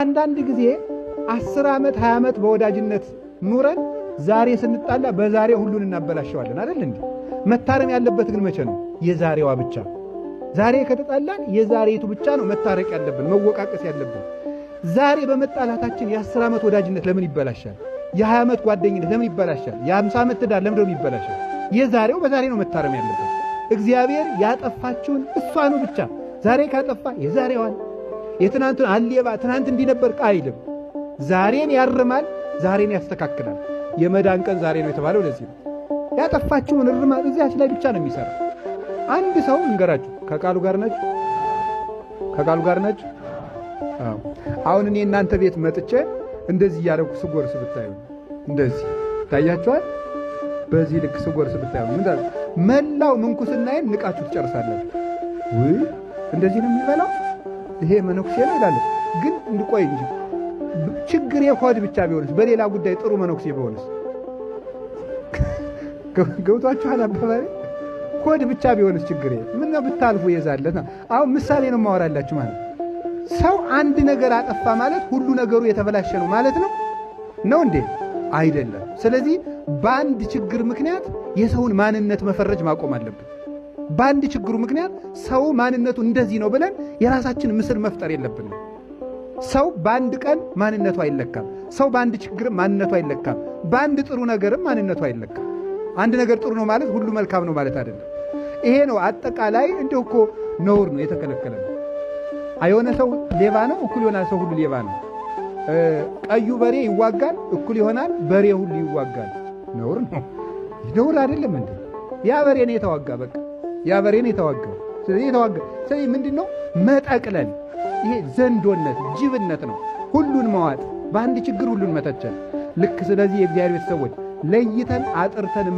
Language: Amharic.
አንዳንድ ጊዜ 10 ዓመት 20 ዓመት በወዳጅነት ኑረን ዛሬ ስንጣላ በዛሬ ሁሉን እናበላሸዋለን አይደል እንዴ? መታረም ያለበት ግን መቼ ነው? የዛሬዋ ብቻ። ዛሬ ከተጣላን የዛሬቱ ብቻ ነው መታረቅ ያለብን፣ መወቃቀስ ያለብን። ዛሬ በመጣላታችን የ10 ዓመት ወዳጅነት ለምን ይበላሻል? የ20 ዓመት ጓደኝነት ለምን ይበላሻል? የ50 ዓመት ትዳር ለምን ይበላሻል? የዛሬው በዛሬ ነው መታረም ያለበት። እግዚአብሔር ያጠፋችውን እሷኑ ብቻ ዛሬ ካጠፋ የዛሬዋን የትናንቱን አልየባ ትናንት እንዲነበር አይልም። ዛሬን ያርማል፣ ዛሬን ያስተካክላል። የመዳን ቀን ዛሬ ነው የተባለው ለዚህ ነው። ያጠፋችውን እርማት እዚያች ላይ ብቻ ነው የሚሰራ። አንድ ሰው እንገራችሁ፣ ከቃሉ ጋር ናችሁ? ከቃሉ ጋር ናችሁ? አዎ። አሁን እኔ እናንተ ቤት መጥቼ እንደዚህ ያደረኩ ስጎርስ ብታዩ እንደዚህ ታያችኋል። በዚህ ልክ ስጎርስ ብታዩ ምን ታዲያ መላው ምንኩስናዬን ንቃችሁ ትጨርሳላችሁ። ወይ እንደዚህ ነው የሚበላው ይሄ መነኩሴ ነው ይላል። ግን እንድቆይ እንጂ ችግር የሆድ ብቻ ቢሆንስ፣ በሌላ ጉዳይ ጥሩ መነኩሴ ቢሆንስ? ገብቷችኋል አባባሌ? ሆድ ብቻ ቢሆንስ ችግር ምን ነው ብታልፉ የዛለት። አሁን ምሳሌ ነው ማወራላችሁ ማለት ሰው አንድ ነገር አጠፋ ማለት ሁሉ ነገሩ የተበላሸ ነው ማለት ነው እንዴ? አይደለም። ስለዚህ በአንድ ችግር ምክንያት የሰውን ማንነት መፈረጅ ማቆም አለብን። በአንድ ችግሩ ምክንያት ሰው ማንነቱ እንደዚህ ነው ብለን የራሳችን ምስል መፍጠር የለብንም። ሰው በአንድ ቀን ማንነቱ አይለካም። ሰው በአንድ ችግርም ማንነቱ አይለካም። በአንድ ጥሩ ነገርም ማንነቱ አይለካም። አንድ ነገር ጥሩ ነው ማለት ሁሉ መልካም ነው ማለት አይደለም። ይሄ ነው አጠቃላይ። እንደው እኮ ነውር ነው፣ የተከለከለ ነው። የሆነ ሰው ሌባ ነው እኩል ይሆናል፣ ሰው ሁሉ ሌባ ነው። ቀዩ በሬ ይዋጋል እኩል ይሆናል፣ በሬ ሁሉ ይዋጋል። ነውር ነው። ነውር አይደለም እንዴ? ያ በሬ ነው የተዋጋ፣ በቃ ያ በሬ ነው የተዋጋው። ስለዚህ የተዋጋ ስለዚህ ምንድነው መጠቅለል? ይሄ ዘንዶነት፣ ጅብነት ነው። ሁሉን መዋጥ፣ በአንድ ችግር ሁሉን መተቸል ልክ። ስለዚህ የእግዚአብሔር ቤተሰቦች ለይተን አጥርተን